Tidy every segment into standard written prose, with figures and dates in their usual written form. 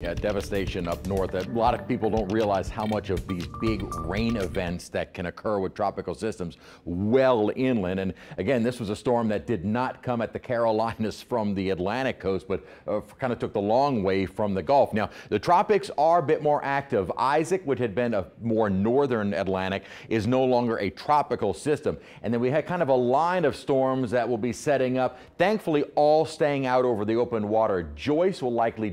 Yeah, devastation up north. A lot of people don't realize how much of these big rain events that can occur with tropical systems well inland. And again, this was a storm that did not come at the Carolinas from the Atlantic coast, but kind of took the long way from the Gulf. Now, the tropics are a bit more active. Isaac, which had been a more northern Atlantic, is no longer a tropical system. And then we had kind of a line of storms that will be setting up, thankfully all staying out over the open water. Joyce will likely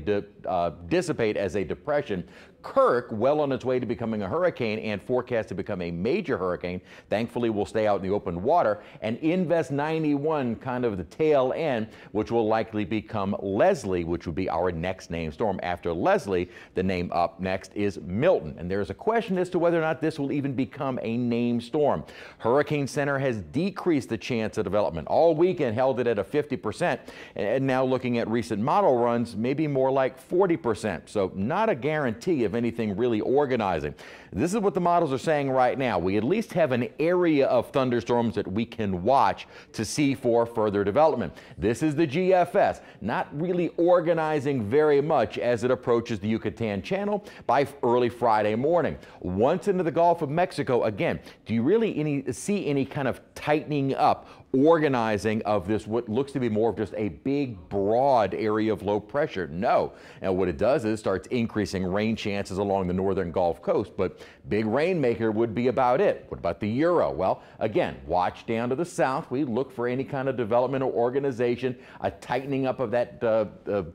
dissipate as a depression. Kirk, well on its way to becoming a hurricane and forecast to become a major hurricane, thankfully will stay out in the open water. And Invest 91, kind of the tail end, which will likely become Leslie, which would be our next named storm. After Leslie, the name up next is Milton. And there's a question as to whether or not this will even become a named storm. Hurricane Center has decreased the chance of development. All weekend held it at a 50%. And now looking at recent model runs, maybe more like 40%. So not a guarantee of anything really organizing. This is what the models are saying right now. We at least have an area of thunderstorms that we can watch to see for further development. This is the GFS, not really organizing very much as it approaches the Yucatan Channel by early Friday morning. Once into the Gulf of Mexico, again, do you really see any kind of tightening up, organizing of this, what looks to be more of just a big, broad area of low pressure? No. And what it does is starts increasing rain chances along the northern Gulf Coast, but big rainmaker would be about it. What about the Euro? Well, again, watch down to the south. We look for any kind of development or organization, a tightening up of that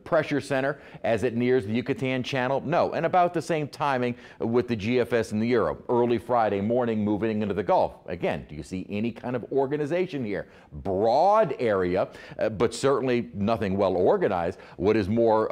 pressure center as it nears the Yucatan Channel. No. And about the same timing with the GFS and the Euro. Early Friday morning moving into the Gulf. Again, do you see any kind of organization here? Broad area, but certainly nothing well organized. What is more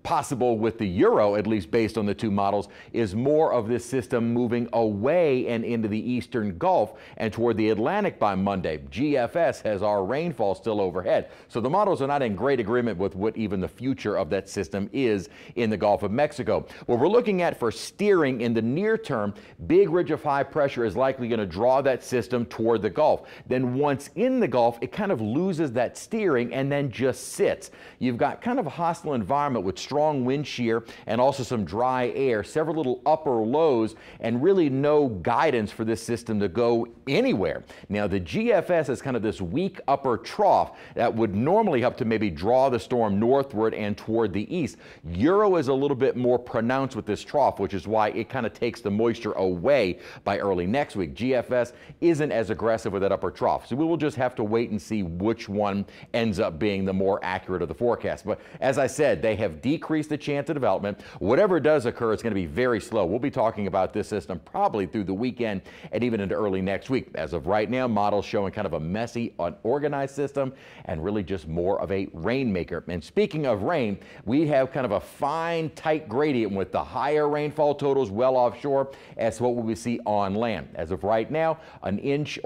possible with the Euro, at least based on the two models, is more of this system moving away and into the eastern Gulf and toward the Atlantic by Monday. GFS has our rainfall still overhead. So the models are not in great agreement with what even the future of that system is in the Gulf of Mexico. What we're looking at for steering in the near term, big ridge of high pressure is likely going to draw that system toward the Gulf. Then once in the Gulf, it kind of loses that steering and then just sits. You've got kind of a hostile environment with strong wind shear and also some dry air, several little upper lows, and really no guidance for this system to go anywhere. Now, the GFS is kind of this weak upper trough that would normally help to maybe draw the storm northward and toward the east. Euro is a little bit more pronounced with this trough, which is why it kind of takes the moisture away by early next week. GFS isn't as aggressive with that upper trough, so we will just have to wait and see which one ends up being the more accurate of the forecast. But as I said, they have decreased the chance of development. Whatever does occur, it's going to be very slow. We'll be talking about this system probably through the weekend and even into early next week. As of right now, models showing kind of a messy, unorganized system and really just more of a rainmaker. And speaking of rain, we have kind of a fine, tight gradient with the higher rainfall totals well offshore as what we see on land. As of right now, an inch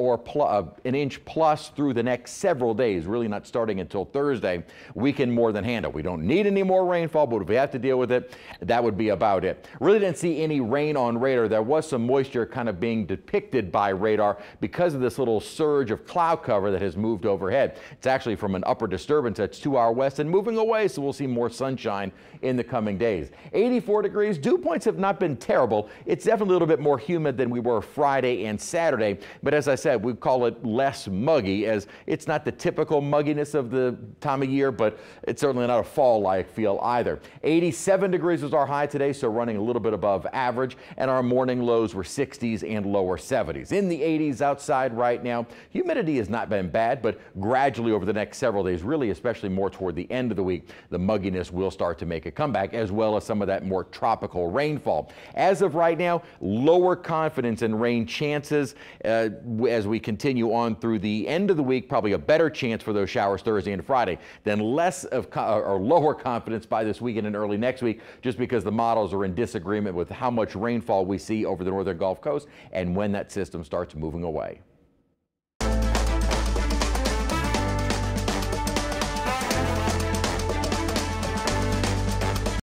plus through the next several days, really not starting until Thursday, we can more than handle. We don't need any more rainfall, but if we have to deal with it, that would be about it. Really didn't see any rain on radar. There was some moisture kind of being depicted by radar because of this little surge of cloud cover that has moved overhead. It's actually from an upper disturbance that's to our west and moving away, so we'll see more sunshine in the coming days. 84 degrees. Dew points have not been terrible. It's definitely a little bit more humid than we were Friday and Saturday, but as I said, we call it less muggy, as it's not the typical mugginess of the time of year, but it's certainly not a fall-like feel either. 87 degrees was our high today, so running a little bit above average, and our morning lows were 60s and lower 70s. In the 80s outside right now. Humidity has not been bad, but gradually over the next several days, really especially more toward the end of the week, the mugginess will start to make a comeback, as well as some of that more tropical rainfall. As of right now, lower confidence in rain chances as we continue on through the end of the week. Probably a better chance for those showers Thursday and Friday, then less of or lower confidence by this weekend and early next week, just because the models are in disagreement with how much rainfall we see over the northern Gulf Coast and when that system starts moving away.